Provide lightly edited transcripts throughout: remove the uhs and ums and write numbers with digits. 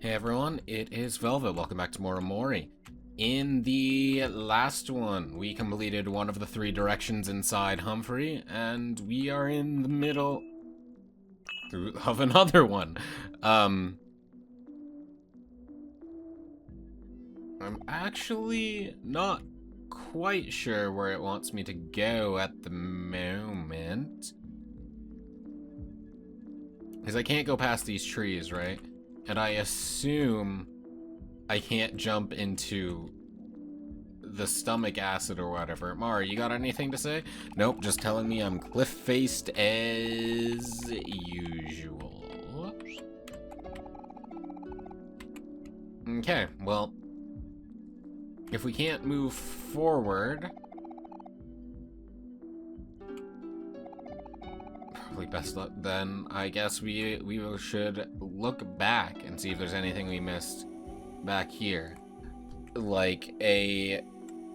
Hey everyone, it is Velvet. Welcome back to more OMORI. In the last one, we completed one of the 3 directions inside Humphrey, and we are in the middle of another one. I'm actually not quite sure where it wants me to go at the moment. Because I can't go past these trees, right? And I assume I can't jump into the stomach acid or whatever. Mari, you got anything to say? Nope, just telling me I'm cliff-faced as usual. Okay, well, if we can't move forward, probably best luck, then I guess we should look back and see if there's anything we missed back here. Like a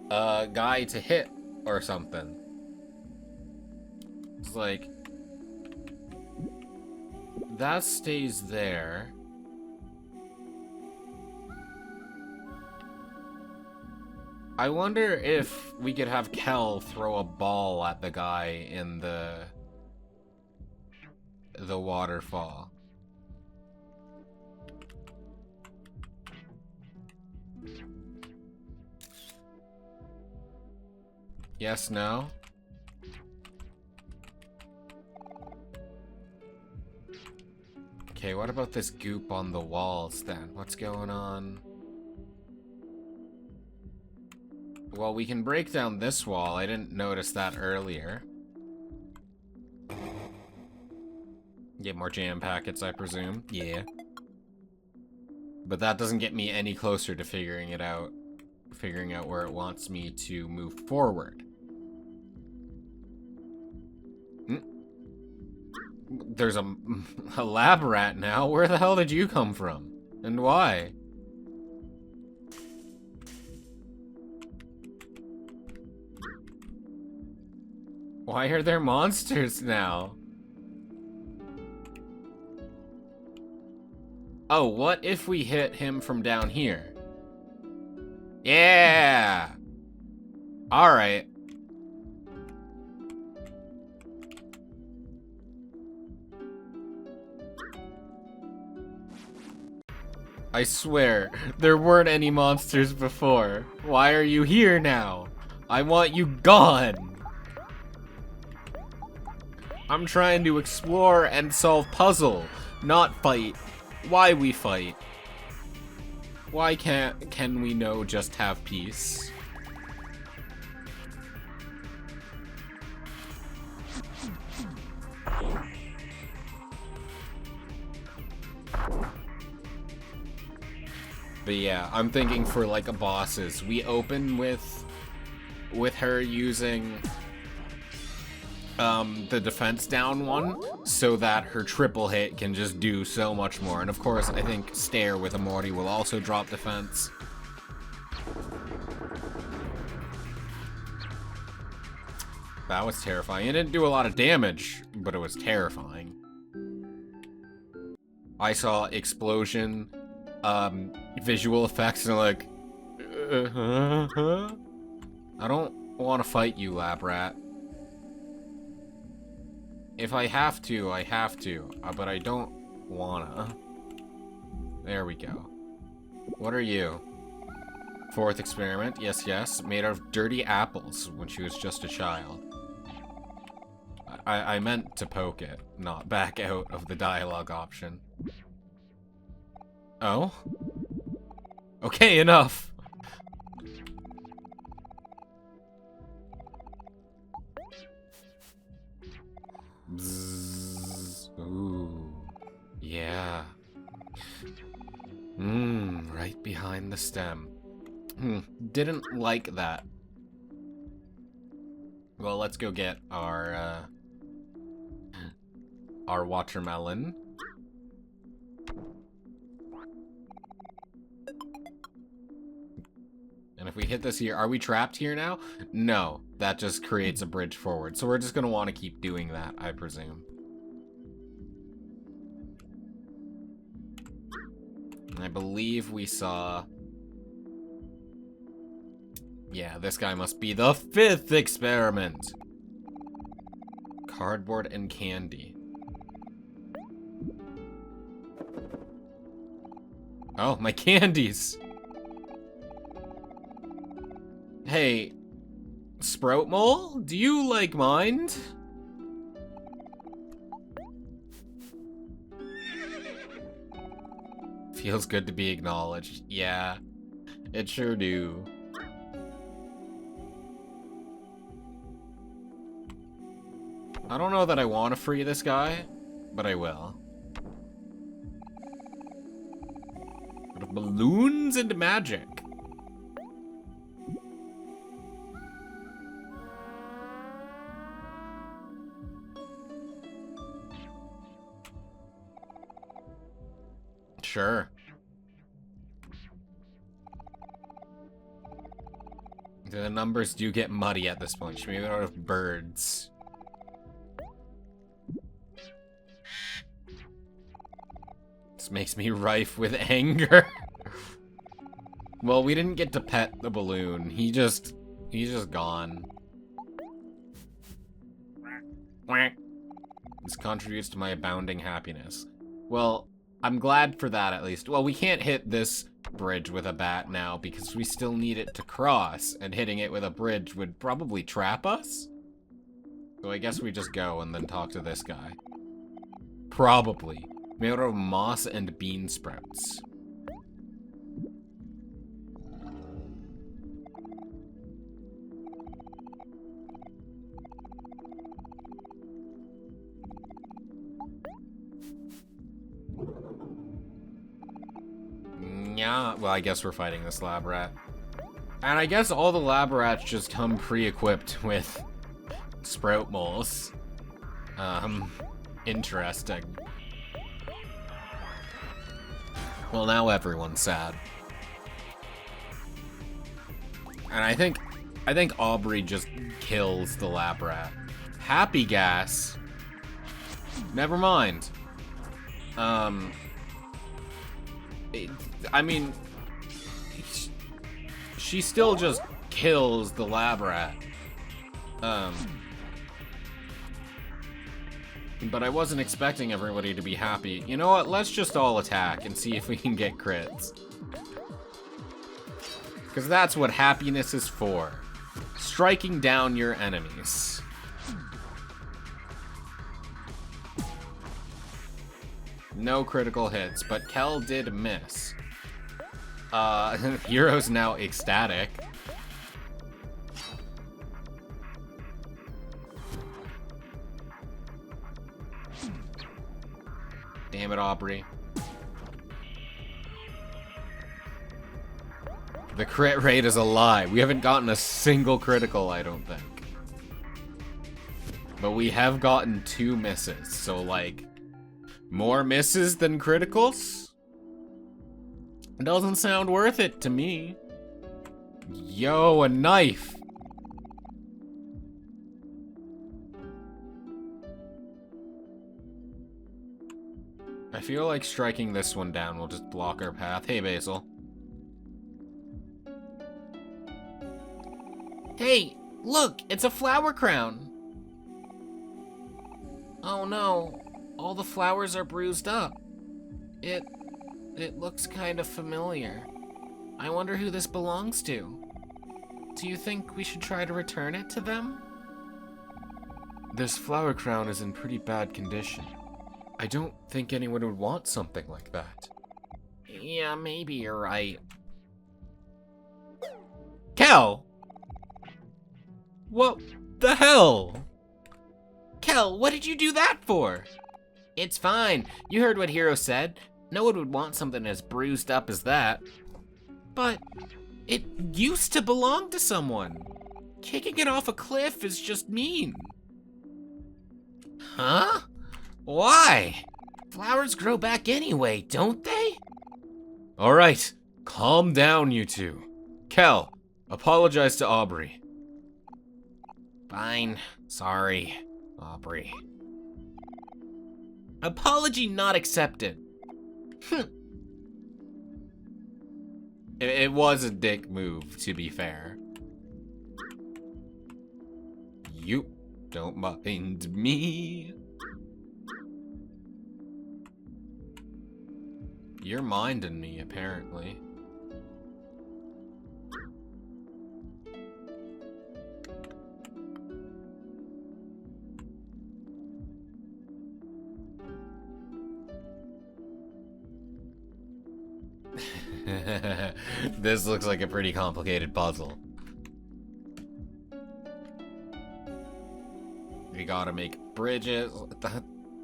guy to hit or something. It's like that stays there. I wonder if we could have Kel throw a ball at the guy in the waterfall. Yes, no? Okay, what about this goop on the walls then? What's going on? Well, we can break down this wall. I didn't notice that earlier. Get more jam packets, I presume. Yeah. But that doesn't get me any closer to figuring it out. Figuring out where it wants me to move forward. There's a lab rat now. Where the hell did you come from? And why? Why are there monsters now? Oh, what if we hit him from down here? Yeah! Alright. I swear, there weren't any monsters before. Why are you here now? I want you gone! I'm trying to explore and solve puzzle, not fight. Why we fight? Why can we no just have peace? But yeah, I'm thinking for like a bosses, we open with her using the defense down one, so that her triple hit can just do so much more. And of course, I think Stare with OMORI will also drop defense. That was terrifying. It didn't do a lot of damage, but it was terrifying. I saw explosion, visual effects, and I'm like, I don't want to fight you, lab rat. If I have to, I have to, but I don't wanna. There we go. What are you? 4th experiment, yes, yes. Made out of dirty apples when she was just a child. I meant to poke it, not back out of the dialogue option. Oh? Okay, enough. Bzzz. Ooh. Yeah. Right behind the stem. Didn't like that. Well, let's go get our watermelon. And if we hit this here, are we trapped here now? No, that just creates a bridge forward. So we're just gonna want to keep doing that, I presume. I believe we saw... Yeah, this guy must be the 5th experiment. Cardboard and candy. Oh, my candies! Hey, Sprout Mole, do you, like, mind? Feels good to be acknowledged. Yeah, it sure do. I don't know that I want to free this guy, but I will. Balloons and magic. Sure. The numbers do get muddy at this point. Should we move out of birds? This makes me rife with anger. Well, we didn't get to pet the balloon. He's just gone. This contributes to my abounding happiness. Well, I'm glad for that at least. Well, we can't hit this bridge with a bat now because we still need it to cross, and hitting it with a bridge would probably trap us. So I guess we just go and then talk to this guy. Probably. Made out of moss and bean sprouts. Yeah, well, I guess we're fighting this lab rat. And I guess all the lab rats just come pre-equipped with sprout moles. Interesting. Well, now everyone's sad. And I think Aubrey just kills the lab rat. Happy gas. Never mind. I mean, she still just kills the lab rat. But I wasn't expecting everybody to be happy. You know what? Let's just all attack and see if we can get crits. Because that's what happiness is for. Striking down your enemies. No critical hits, but Kel did miss. Hero's now ecstatic. Damn it, Aubrey. The crit rate is a lie. We haven't gotten a single critical, I don't think. But we have gotten 2 misses, so like, more misses than criticals? Doesn't sound worth it to me. Yo, a knife! I feel like striking this one down will just block our path. Hey, Basil. Hey, look, it's a flower crown. Oh no, all the flowers are bruised up. It looks kind of familiar. I wonder who this belongs to. Do you think we should try to return it to them? This flower crown is in pretty bad condition. I don't think anyone would want something like that. Yeah, maybe you're right. Kel! What the hell? Kel, what did you do that for? It's fine. You heard what Hero said. No one would want something as bruised up as that. But it used to belong to someone. Kicking it off a cliff is just mean. Huh? Why? Flowers grow back anyway, don't they? All right, calm down, you two. Kel, apologize to Aubrey. Fine, sorry, Aubrey. Apology not accepted. It was a dick move, to be fair. You don't mind me. You're minding me, apparently. This looks like a pretty complicated puzzle. We gotta make bridges.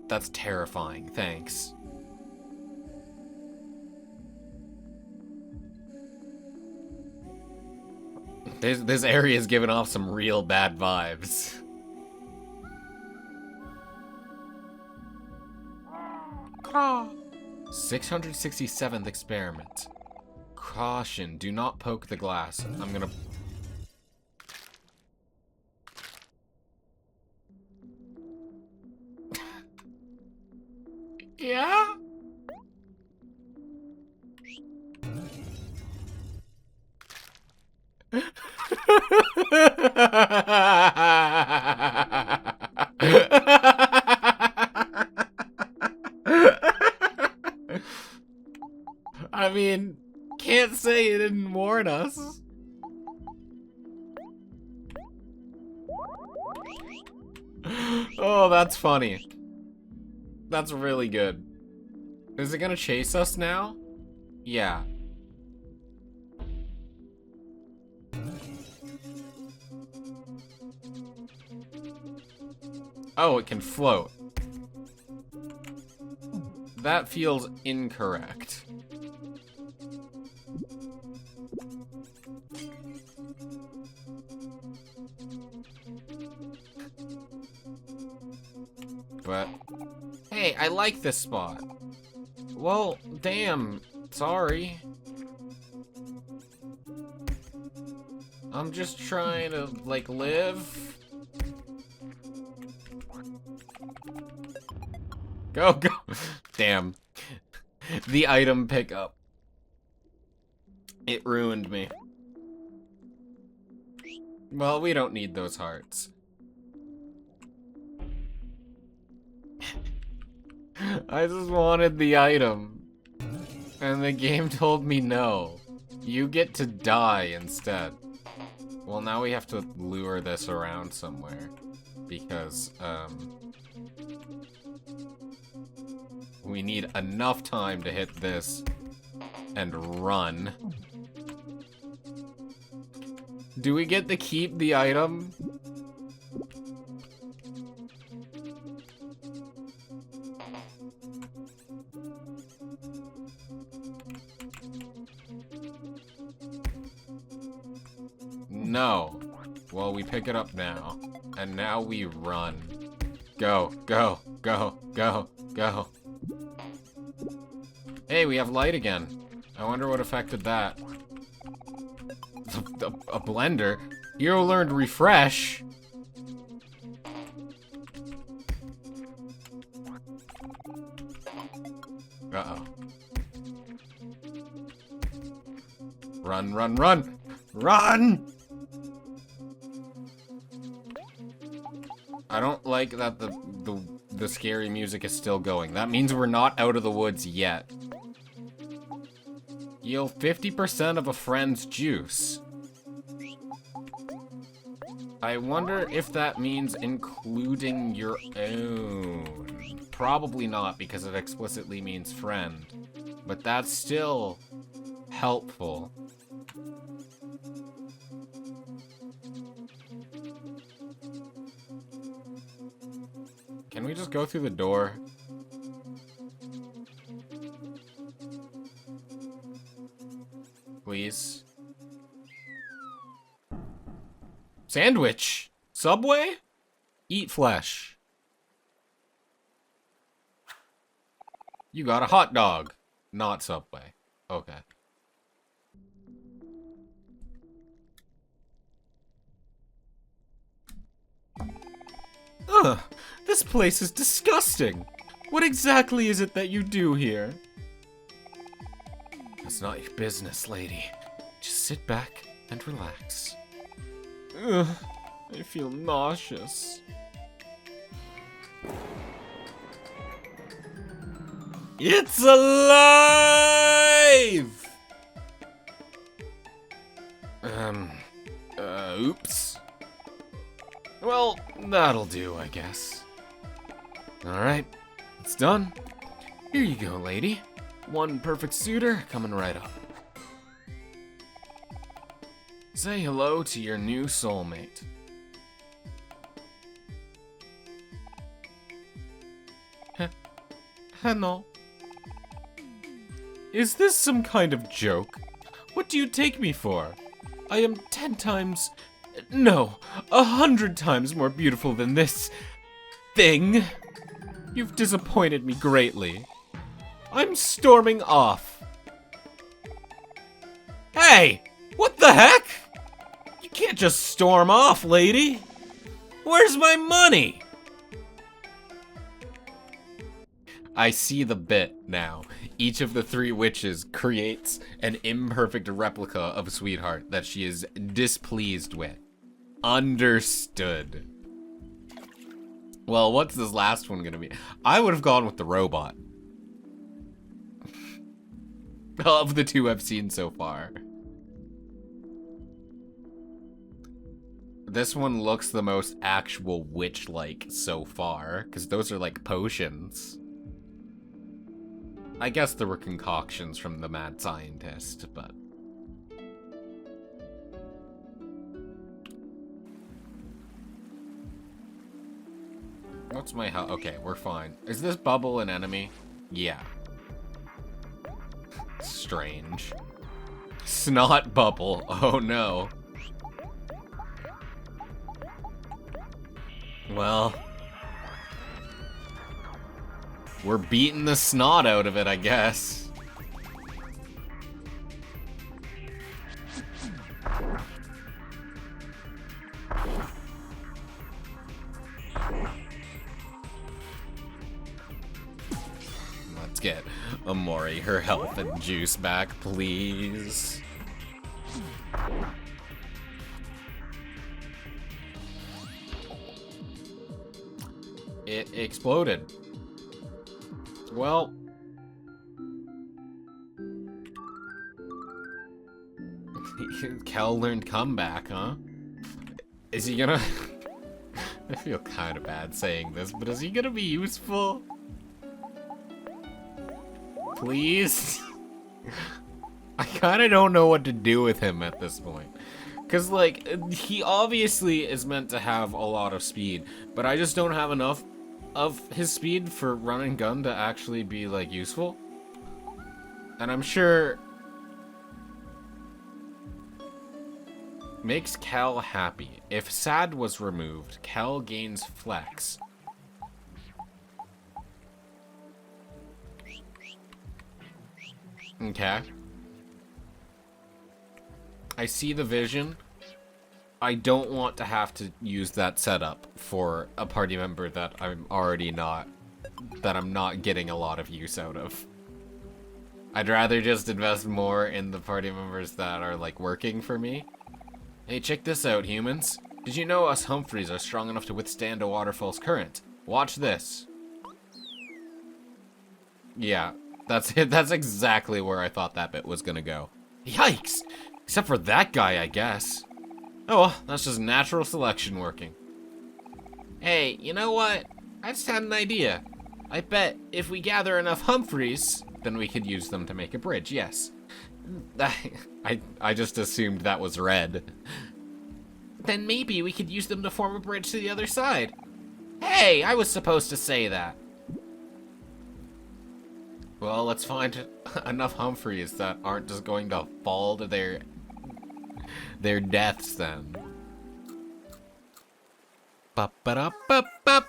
That's terrifying. Thanks. This area is giving off some real bad vibes. Ah. 667th experiment. Caution, do not poke the glass. I'm gonna... Yeah? I mean, can't say it didn't warn us. Oh, that's funny. That's really good. Is it gonna chase us now? Yeah. Oh, it can float. That feels incorrect. But, hey, I like this spot. Well, damn, sorry. I'm just trying to, like, live. Go, go. Damn. The item pickup. It ruined me. Well, we don't need those hearts. I just wanted the item. And the game told me no. You get to die instead. Well, now we have to lure this around somewhere. Because, we need enough time to hit this and run. Do we get to keep the item? No. Well, we pick it up now. And now we run. Go, go, go, go, go. Hey, we have light again. I wonder what affected that. A blender? Hero learned refresh. Uh-oh. Run, run, run! Run! I don't like that the scary music is still going. That means we're not out of the woods yet. Yield 50% of a friend's juice. I wonder if that means including your own. Probably not, because it explicitly means friend. But that's still helpful. Can we just go through the door? Please. Sandwich! Subway? Eat flesh. You got a hot dog. Not Subway. Okay. Ugh, this place is disgusting. What exactly is it that you do here? It's not your business, lady. sit back and relax. Ugh, I feel nauseous. It's alive! Oops. Well, that'll do, I guess. Alright, it's done. Here you go, lady. One perfect suitor coming right up. Say hello to your new soulmate. Hello. Is this some kind of joke? What do you take me for? I am 10 times... No, 100 times more beautiful than this... thing. You've disappointed me greatly. I'm storming off. Hey! What the heck? You can't just storm off, lady. Where's my money? I see the bit now. Each of the 3 witches creates an imperfect replica of Sweetheart that she is displeased with. Understood. Well, what's this last one gonna be? I would have gone with the robot. Of the 2 I've seen so far. This one looks the most actual witch-like so far, because those are like potions. I guess there were concoctions from the mad scientist, but... What's my health? Okay, we're fine. Is this bubble an enemy? Yeah. Strange. Snot bubble. Oh no. Well... We're beating the snot out of it, I guess. Let's get OMORI her health and juice back, please. It exploded. Well, Kel learned comeback, huh? Is he gonna... I feel kind of bad saying this, but is he gonna be useful? Please? I kind of don't know what to do with him at this point. Because, like, he obviously is meant to have a lot of speed, but I just don't have enough of his speed for run and gun to actually be, like, useful. And I'm sure... Makes Kel happy. If Sad was removed, Kel gains flex. Okay. I see the vision. I don't want to have to use that setup for a party member that I'm already not, that I'm not getting a lot of use out of. I'd rather just invest more in the party members that are, like, working for me. Hey, check this out, humans. Did you know us Humphreys are strong enough to withstand a waterfall's current? Watch this. Yeah, that's it. That's exactly where I thought that bit was gonna go. Yikes! Except for that guy, I guess. Oh well, that's just natural selection working. Hey, you know what? I just had an idea. I bet if we gather enough Humphreys, then we could use them to make a bridge, yes. I just assumed that was red. Then maybe we could use them to form a bridge to the other side. Hey, I was supposed to say that. Well, let's find enough Humphreys that aren't just going to fall to their deaths then. Ba-ba-da-ba-ba.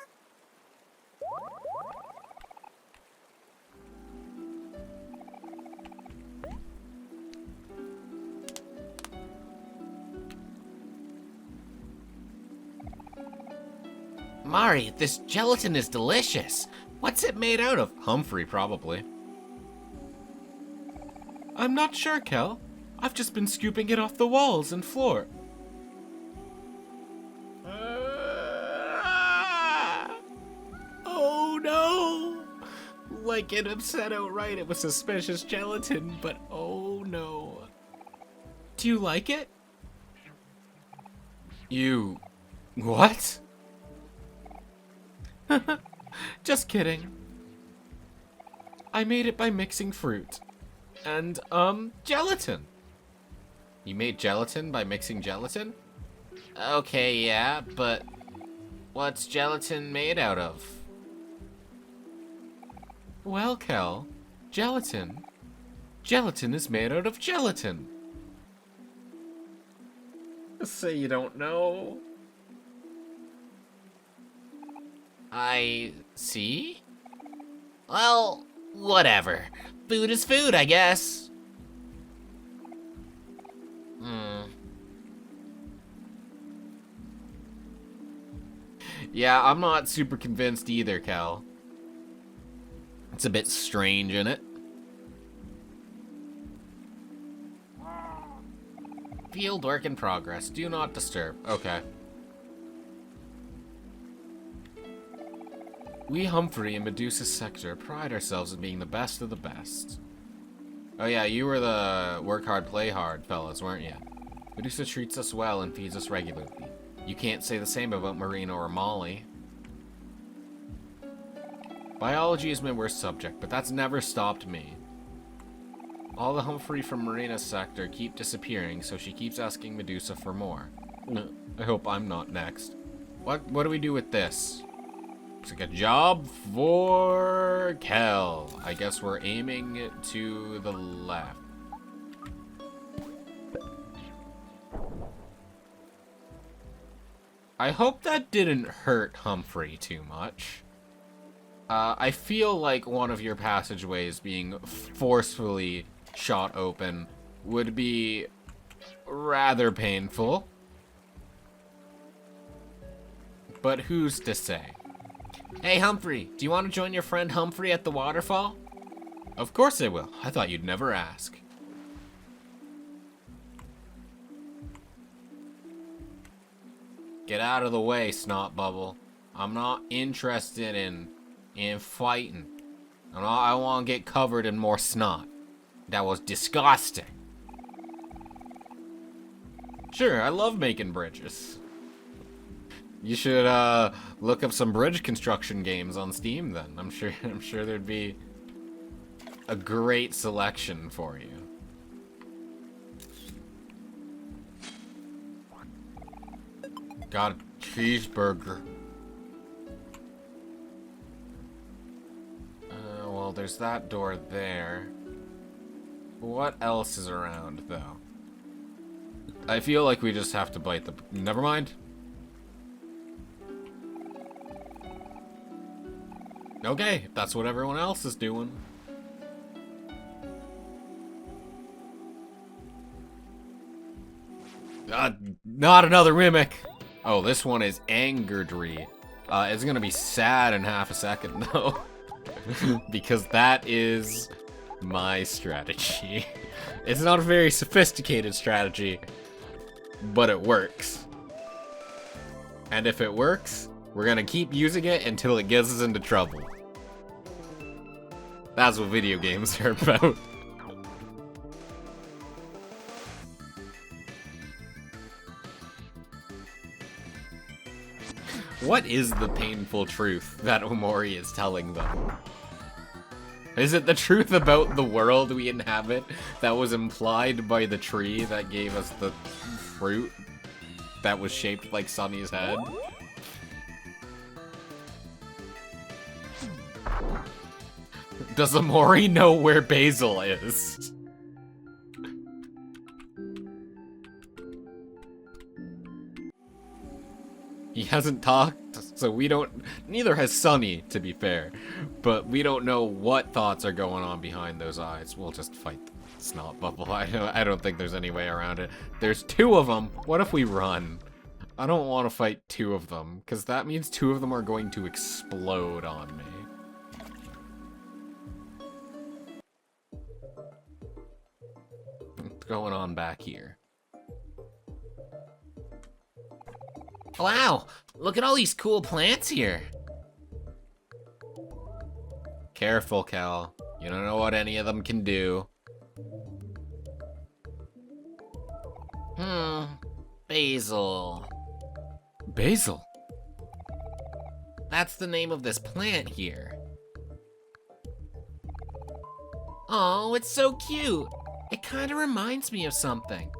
Mari, this gelatin is delicious. What's it made out of? Humphrey, probably. I'm not sure, Kel. I've just been scooping it off the walls and floor. Oh no! Like it had said outright, it was suspicious gelatin, but oh no. Do you like it? You... what? Just kidding. I made it by mixing fruit. And, gelatin. You made gelatin by mixing gelatin? Okay, yeah, but what's gelatin made out of? Well, Kel, gelatin. Gelatin is made out of gelatin. Say you don't know. I see? Well, whatever. Food is food, I guess. Yeah, I'm not super convinced either, Cal. It's a bit strange, isn't it? Field work in progress. Do not disturb. Okay. We Humphrey in Medusa's sector pride ourselves in being the best of the best. Oh yeah, you were the work hard, play hard fellas, weren't you? Medusa treats us well and feeds us regularly. You can't say the same about Marina or Molly. Biology is my worst subject, but that's never stopped me. All the Humphrey from Marina's sector keep disappearing, so she keeps asking Medusa for more. I hope I'm not next. What do we do with this? Looks like a job for Kel. I guess we're aiming to the left. I hope that didn't hurt Humphrey too much. I feel like one of your passageways being forcefully shot open would be rather painful. But who's to say? Hey Humphrey, do you want to join your friend Humphrey at the waterfall? Of course I will. I thought you'd never ask. Get out of the way, Snot Bubble. I'm not interested in fighting. I want to get covered in more snot. That was disgusting. Sure, I love making bridges. You should look up some bridge construction games on Steam then. I'm sure there'd be a great selection for you. Got a cheeseburger. Well, there's that door there. What else is around, though? I feel like we just have to bite the... Never mind. Okay, that's what everyone else is doing. Not another mimic! Oh, this one is Angerdry. It's gonna be sad in half a second, though. Because that is my strategy. It's not a very sophisticated strategy, but it works. And if it works, we're gonna keep using it until it gets us into trouble. That's what video games are about. What is the painful truth that Omori is telling them? Is it the truth about the world we inhabit that was implied by the tree that gave us the fruit that was shaped like Sunny's head? Does Omori know where Basil is? He hasn't talked, so we don't... Neither has Sunny, to be fair. But we don't know what thoughts are going on behind those eyes. We'll just fight the Snot Bubble. I don't think there's any way around it. There's two of them. What if we run? I don't want to fight two of them, because that means two of them are going to explode on me. going on back here? Wow, look at all these cool plants here. Careful, Cal. You don't know what any of them can do. Basil. Basil? That's the name of this plant here. Oh, it's so cute. It kind of reminds me of something.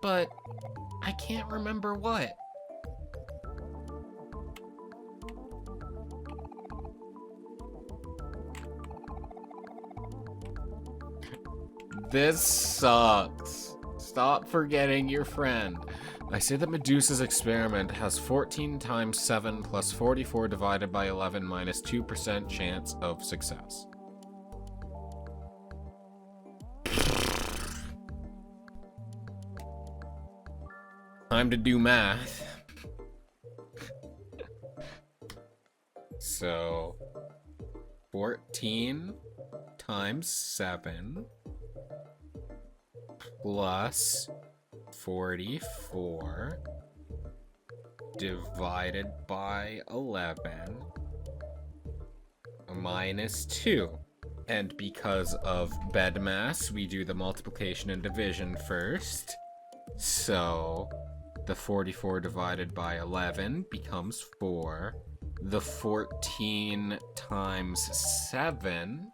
But I can't remember what. This sucks. Stop forgetting your friend. I say that Medusa's experiment has 14 times 7 plus 44 divided by 11 minus 2% chance of success. Time to do math. So, 14 times 7 plus 44 divided by 11 minus 2. And because of bed mass, we do the multiplication and division first. So the 44 divided by 11 becomes 4. The 14 times 7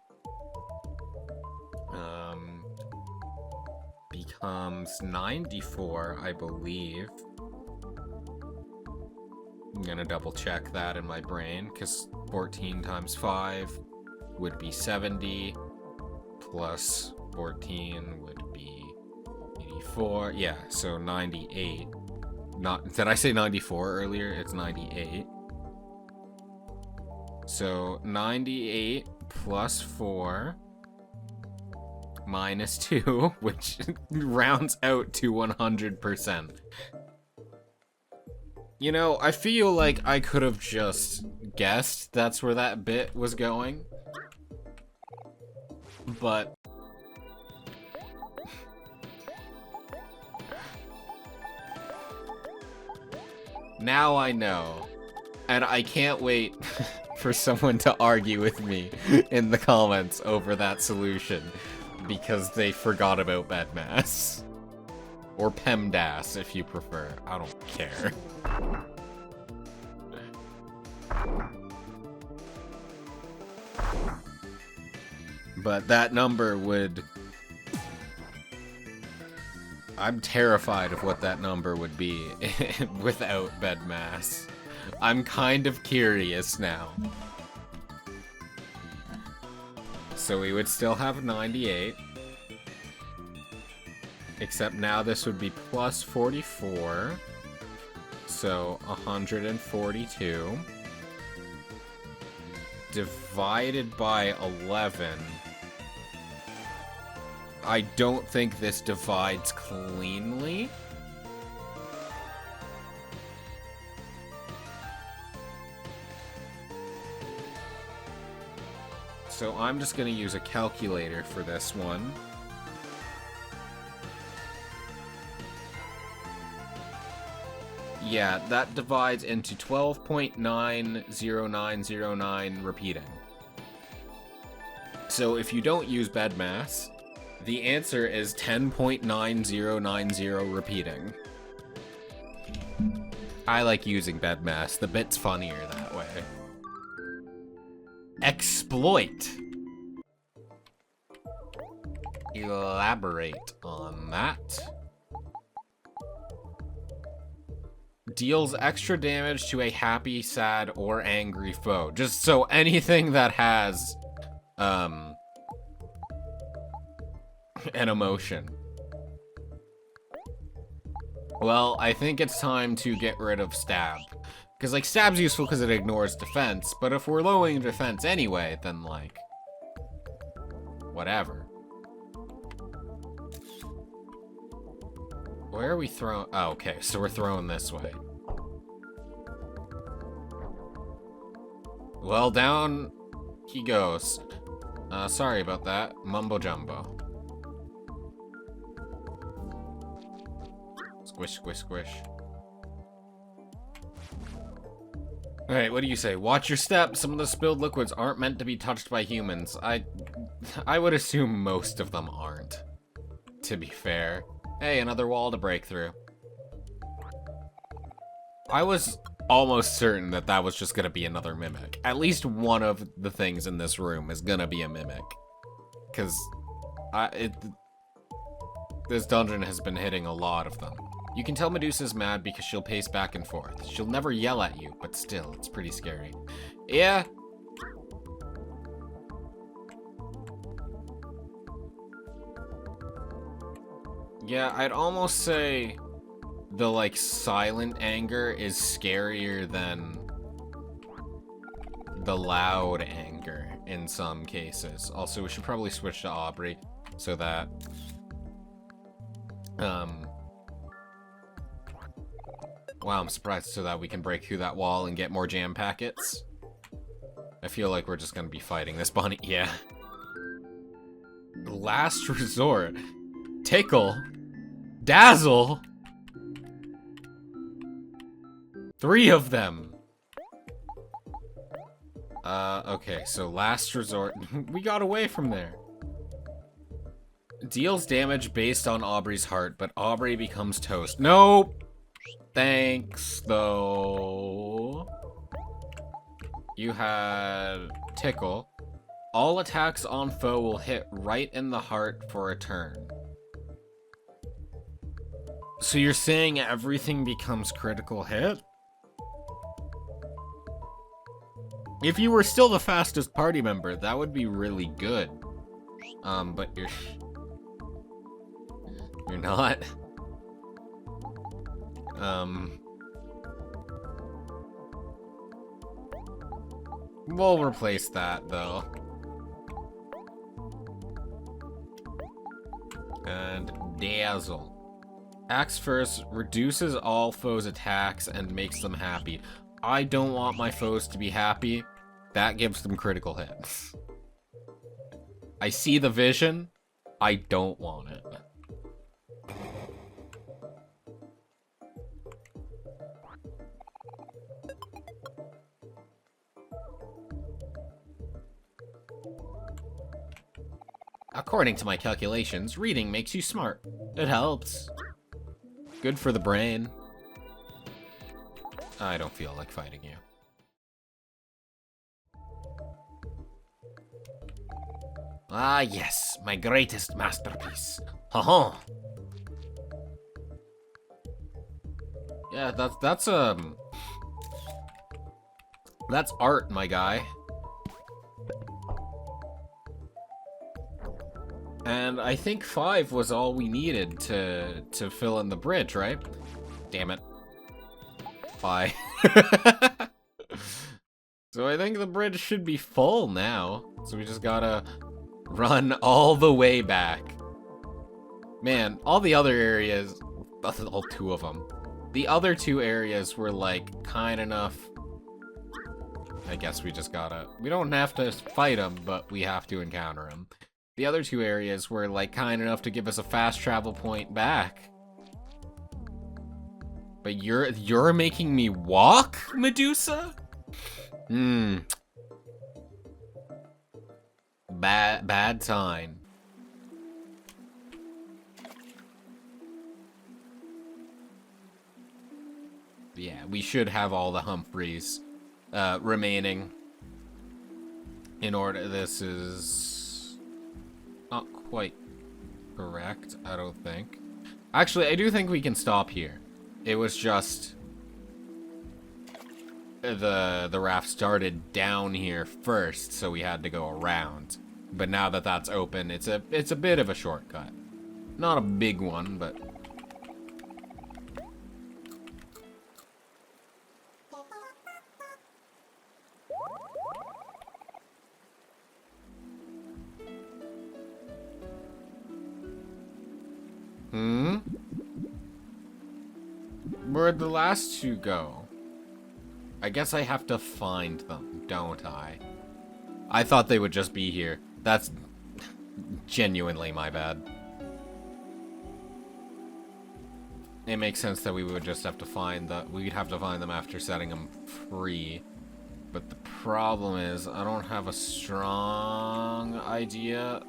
becomes 94, I believe. I'm gonna double check that in my brain, because 14 times 5 would be 70, plus 14 would be 84. Yeah, so 98. Did I say 94 earlier? It's 98. So 98 plus 4 minus 2, which rounds out to 100%. You know, I feel like I could have just guessed that's where that bit was going. But now I know. And I can't wait for someone to argue with me in the comments over that solution, because they forgot about bedmass. Or PEMDAS, if you prefer. I don't care. But that number would... I'm terrified of what that number would be without bedmass. I'm kind of curious now. So we would still have 98. Except now this would be plus 44. So 142. Divided by 11. I don't think this divides cleanly. So I'm just going to use a calculator for this one. Yeah, that divides into 12.90909 repeating. So if you don't use bedmass, the answer is 10.9090 repeating. I like using bedmass. The bit's funnier that way. Exploit. Elaborate on that. Deals extra damage to a happy, sad, or angry foe. Just so anything that has, an emotion. Well, I think it's time to get rid of stab. Because, like, stab's useful because it ignores defense, but if we're lowering defense anyway, then, like, whatever. Where are we throwing? Oh, okay, so we're throwing this way. Well, down he goes. Sorry about that. Mumbo jumbo. Squish, squish, squish. Alright, what do you say? Watch your step. Some of the spilled liquids aren't meant to be touched by humans. I would assume most of them aren't, to be fair. Hey, another wall to break through. I was almost certain that that was just gonna be another mimic. At least one of the things in this room is gonna be a mimic. Because this dungeon has been hitting a lot of them. You can tell Medusa's mad because she'll pace back and forth. She'll never yell at you, but still, it's pretty scary. Yeah. Yeah, I'd almost say the, like, silent anger is scarier than the loud anger in some cases. Also, we should probably switch to Aubrey so that, wow, I'm surprised, so that we can break through that wall and get more jam packets. I feel like we're just gonna be fighting this bunny. Yeah. Last resort. Tickle. Dazzle. 3 of them. Okay, so last resort. We got away from there. Deals damage based on Aubrey's heart, but Aubrey becomes toast. Nope. Thanks, though. You had Tickle. All attacks on foe will hit right in the heart for a turn. So you're saying everything becomes critical hit? If you were still the fastest party member, that would be really good. But you're not. We'll replace that, though. And Dazzle. Axe first, reduces all foes' attacks and makes them happy. I don't want my foes to be happy. That gives them critical hits. I see the vision. I don't want it. According to my calculations, reading makes you smart. It helps. Good for the brain. I don't feel like fighting you. Ah, yes, my greatest masterpiece. Haha. Yeah, that's art, my guy. And I think 5 was all we needed to fill in the bridge, right? Damn it. Bye. So I think the bridge should be full now. So we just gotta run all the way back. Man, all the other areas, all 2 of them. The other 2 areas were like kind enough. I guess we just gotta, we don't have to fight them, but we have to encounter them. The other 2 areas were like kind enough to give us a fast travel point back. But you're making me walk, Medusa? Bad sign. Yeah, we should have all the Humphreys remaining in order. This is not quite correct, I don't think. Actually, I do think we can stop here. It was just the raft started down here first, so we had to go around. But now that that's open, it's a bit of a shortcut. Not a big one, but where'd the last 2 go? I guess I have to find them, don't I? I thought they would just be here. That's genuinely my bad. it makes sense that we would just have to find we'd have to find them after setting them free. But the problem is, I don't have a strong idea.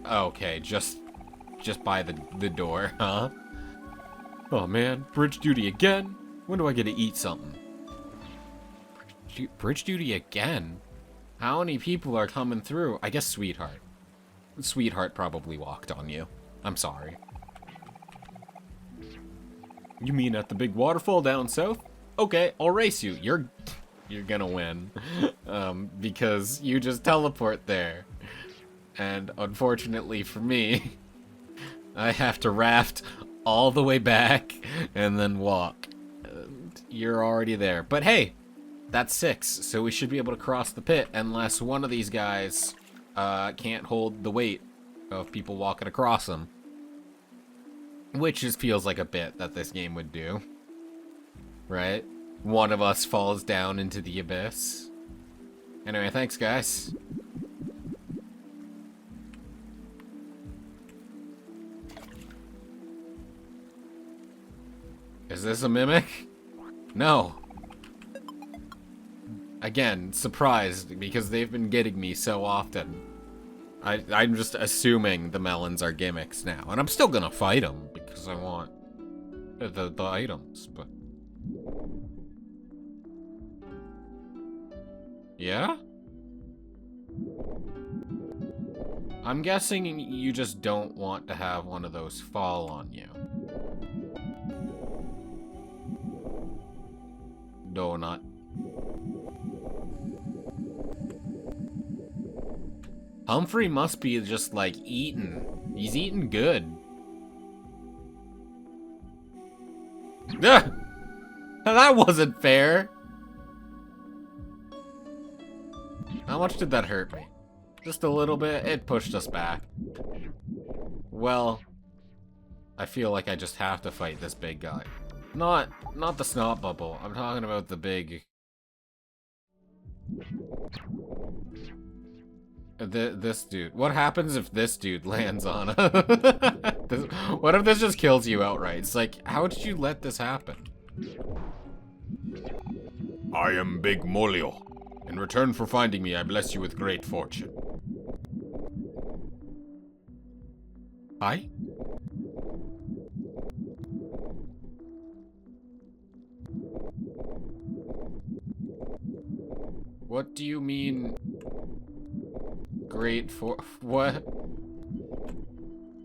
Okay, just by the door, huh? Oh man, bridge duty again? When do I get to eat something? Bridge duty again? How many people are coming through? I guess Sweetheart. Sweetheart probably walked on you. I'm sorry. You mean at the big waterfall down south? Okay, I'll race you. You're gonna win. Because you just teleport there. And unfortunately for me, I have to raft all the way back and then walk. You're already there. But hey, that's 6, so we should be able to cross the pit unless one of these guys can't hold the weight of people walking across them. Which just feels like a bit that this game would do. Right? One of us falls down into the abyss. Anyway, thanks guys. Is this a mimic? No. Again, surprised, because they've been getting me so often. I'm just assuming the melons are gimmicks now. And I'm still gonna fight them, because I want the items, but... Yeah? I'm guessing you just don't want to have one of those fall on you. Donut. Humphrey must be just like eating. He's eating good. Ah! That wasn't fair. How much did that hurt me? Just a little bit. It pushed us back. Well, I feel like I just have to fight this big guy. Not the snot bubble. I'm talking about the big... This dude. What happens if this dude lands on what if this just kills you outright? It's like, how did you let this happen? I am Big Molio. In return for finding me, I bless you with great fortune. Hi? What do you mean? Great for what?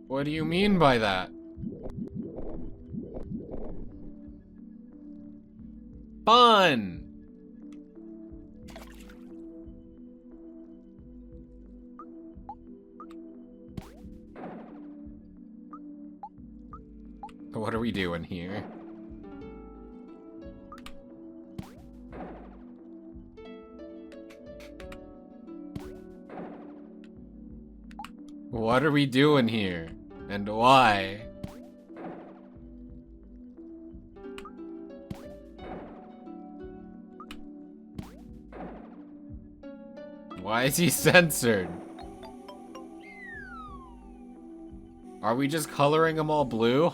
What do you mean by that? Fun! What are we doing here? What are we doing here? And why? Why is he censored? Are we just coloring them all blue?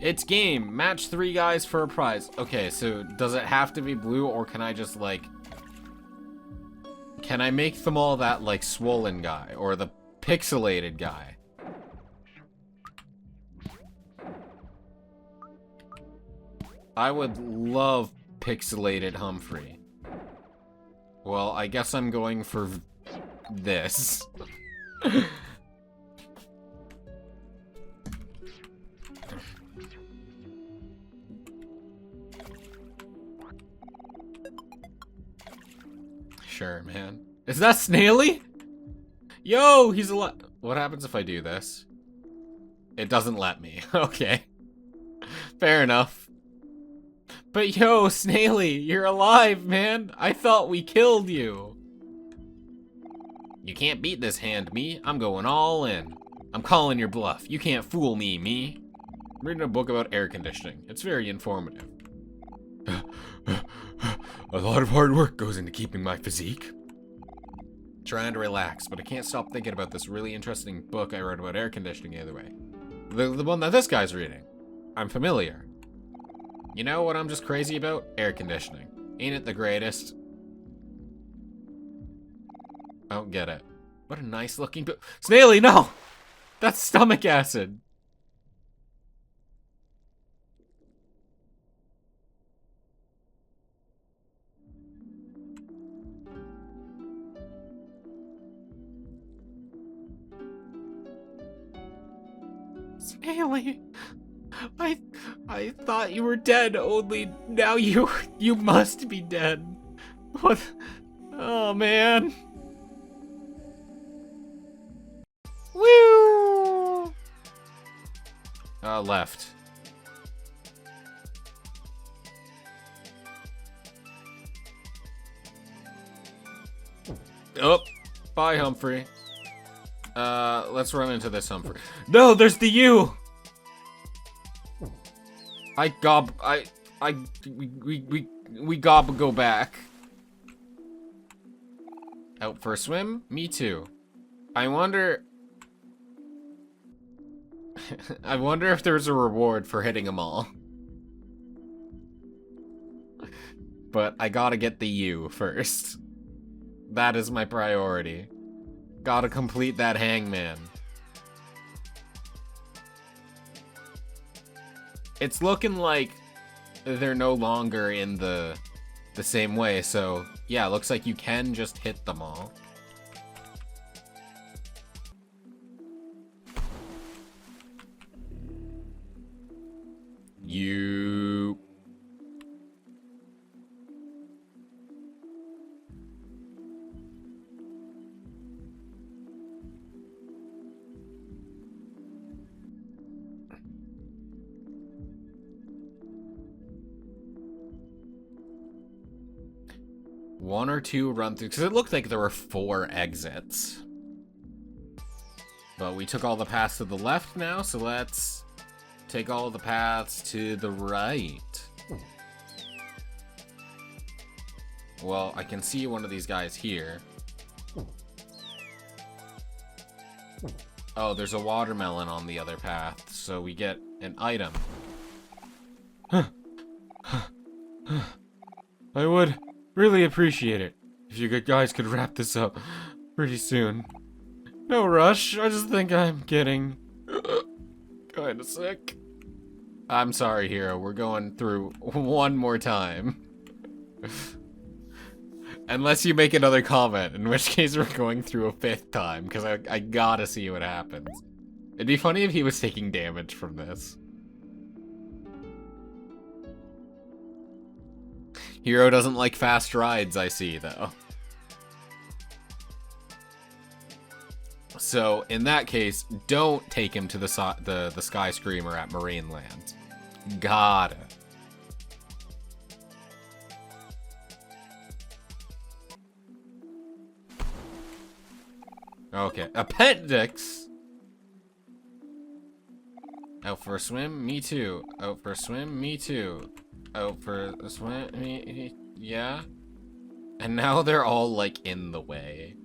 It's game. Match 3 guys for a prize. Okay, so does it have to be blue, or can I just, like... Can I make them all that, like, swollen guy? Or the pixelated guy? I would love pixelated Humphrey. Well, I guess I'm going for this. Sure, man. Is that Snaily? Yo, he's alive. What happens if I do this? It doesn't let me. Okay. Fair enough. But yo, Snaily, you're alive, man. I thought we killed you. You can't beat this hand, me. I'm going all in. I'm calling your bluff. You can't fool me, me. I'm reading a book about air conditioning. It's very informative. A lot of hard work goes into keeping my physique. Trying to relax, but I can't stop thinking about this really interesting book I read about air conditioning the other way. The one that this guy's reading. I'm familiar. You know what I'm just crazy about? Air conditioning. Ain't it the greatest? I don't get it. What a nice looking book. Snaily, no! That's stomach acid. Snaily, I thought you were dead, only now you must be dead. What? Oh, man. Woo! Left. Oh, bye, Humphrey. Let's run into this Humphrey. No, there's the U! We gotta go back. Out for a swim? Me too. I wonder if there's a reward for hitting them all. But I gotta get the U first. That is my priority. Gotta complete that hangman. It's looking like they're no longer in the same way, so yeah, looks like you can just hit them all. You... One or two run through, because it looked like there were 4 exits. But we took all the paths to the left now, so let's take all the paths to the right. Well, I can see one of these guys here. Oh, there's a watermelon on the other path, so we get an item. I would really appreciate it if you guys could wrap this up pretty soon. No rush, I just think I'm getting kinda sick. I'm sorry, Hero, we're going through one more time. Unless you make another comment, in which case we're going through a 5th time, because I gotta see what happens. It'd be funny if he was taking damage from this. Hero doesn't like fast rides, I see, though. So, in that case, don't take him to the Sky Screamer at Marineland. Gotta. Okay, appendix. Out for a swim? Me too. Out for a swim? Me too. Out for a swim? Me, yeah. And now they're all, like, in the way.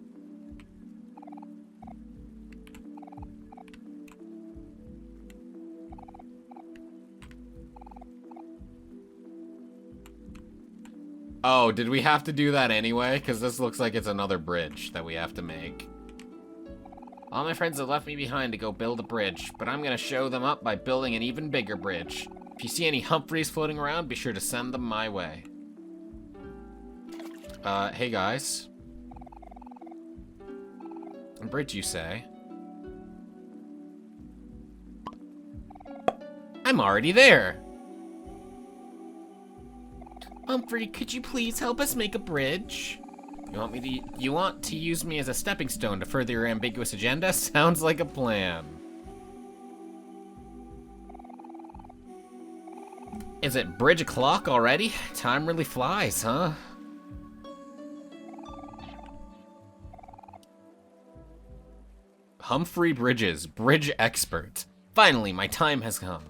Oh, did we have to do that anyway? Because this looks like it's another bridge that we have to make. All my friends have left me behind to go build a bridge, but I'm gonna show them up by building an even bigger bridge. If you see any Humphreys floating around, be sure to send them my way. Hey guys. A bridge, you say? I'm already there! Humphrey, could you please help us make a bridge? You want to use me as a stepping stone to further your ambiguous agenda? Sounds like a plan. Is it bridge o'clock already? Time really flies, huh? Humphrey Bridges, bridge expert. Finally, my time has come.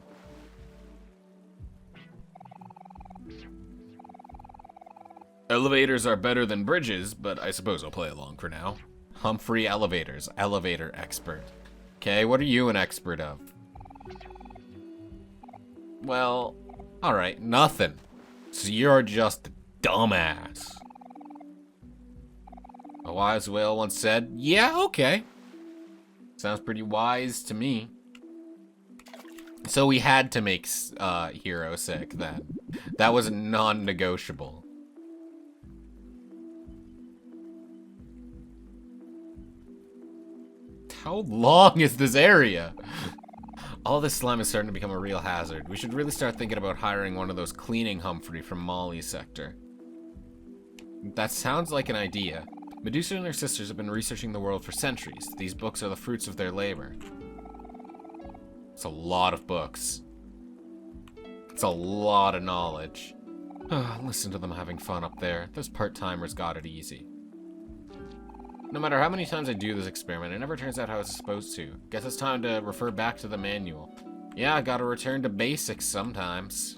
Elevators are better than bridges, but I suppose I'll play along for now. Humphrey elevators. Elevator expert. Okay, what are you an expert of? Well, alright, nothing. So you're just a dumbass. A wise whale once said, yeah, okay. Sounds pretty wise to me. So we had to make Hero sick then. That was non-negotiable. How long is this area? All this slime is starting to become a real hazard. We should really start thinking about hiring one of those cleaning Humphrey from Molly's sector. That sounds like an idea. Medusa and her sisters have been researching the world for centuries. These books are the fruits of their labor. It's a lot of books. It's a lot of knowledge. Listen to them having fun up there. Those part-timers got it easy. No matter how many times I do this experiment, it never turns out how it's supposed to. Guess it's time to refer back to the manual. Yeah, I gotta return to basics sometimes.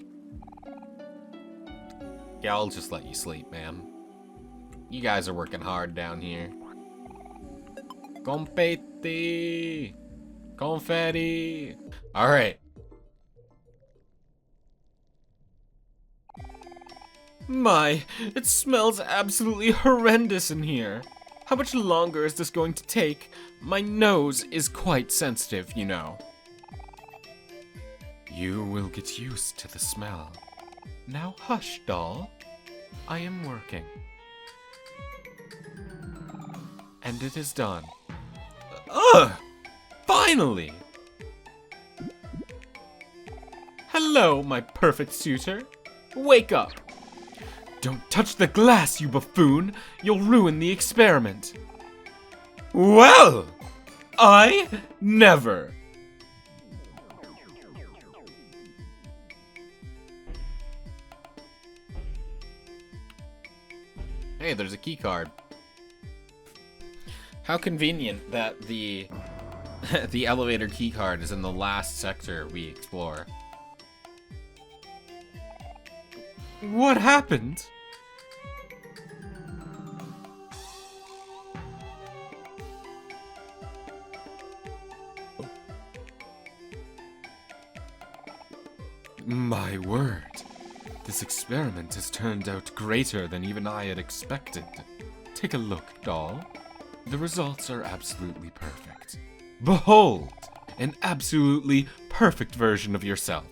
Yeah, I'll just let you sleep, man. You guys are working hard down here. Confetti! Confetti! Alright. My, it smells absolutely horrendous in here. How much longer is this going to take? My nose is quite sensitive, you know. You will get used to the smell. Now hush, doll. I am working. And it is done. Ugh! Finally! Hello, my perfect suitor. Wake up! Don't touch the glass, you buffoon! You'll ruin the experiment. Well, I never. Hey, there's a key card. How convenient that the the elevator key card is in the last sector we explore. What happened? My word. This experiment has turned out greater than even I had expected. Take a look, doll. The results are absolutely perfect. Behold, an absolutely perfect version of yourself.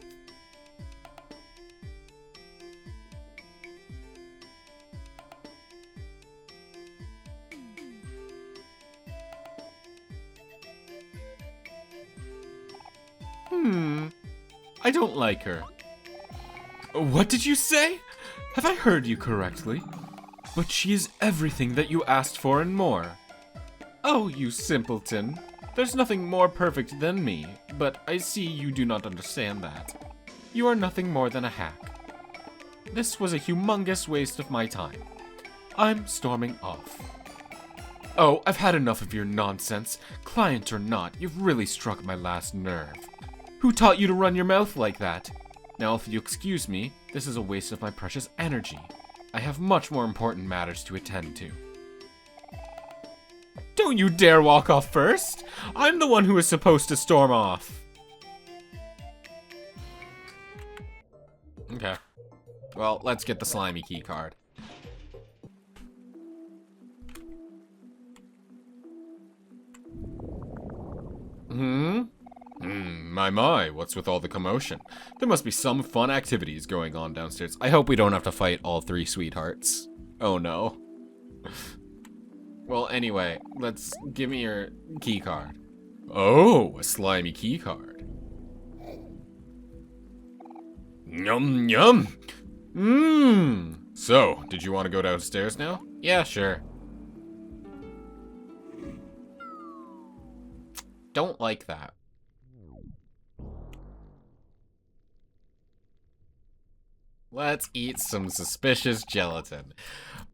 I don't like her. What did you say? Have I heard you correctly? But she is everything that you asked for and more. Oh, you simpleton. There's nothing more perfect than me, but I see you do not understand that. You are nothing more than a hack. This was a humongous waste of my time. I'm storming off. Oh, I've had enough of your nonsense. Client or not, you've really struck my last nerve. Who taught you to run your mouth like that? Now, if you excuse me, this is a waste of my precious energy. I have much more important matters to attend to. Don't you dare walk off first! I'm the one who is supposed to storm off. Okay. Well, let's get the slimy key card. My, what's with all the commotion? There must be some fun activities going on downstairs. I hope we don't have to fight all three sweethearts. Oh no. Well, anyway, give me your key card. Oh, a slimy key card. Yum, yum. So, did you want to go downstairs now? Yeah, sure. Don't like that. Let's eat some suspicious gelatin.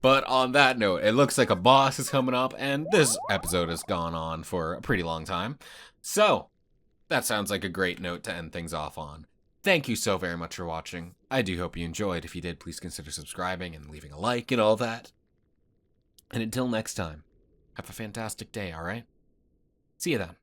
But on that note, it looks like a boss is coming up, and this episode has gone on for a pretty long time. So, that sounds like a great note to end things off on. Thank you so very much for watching. I do hope you enjoyed. If you did, please consider subscribing and leaving a like and all that. And until next time, Have a fantastic day, alright? See you then.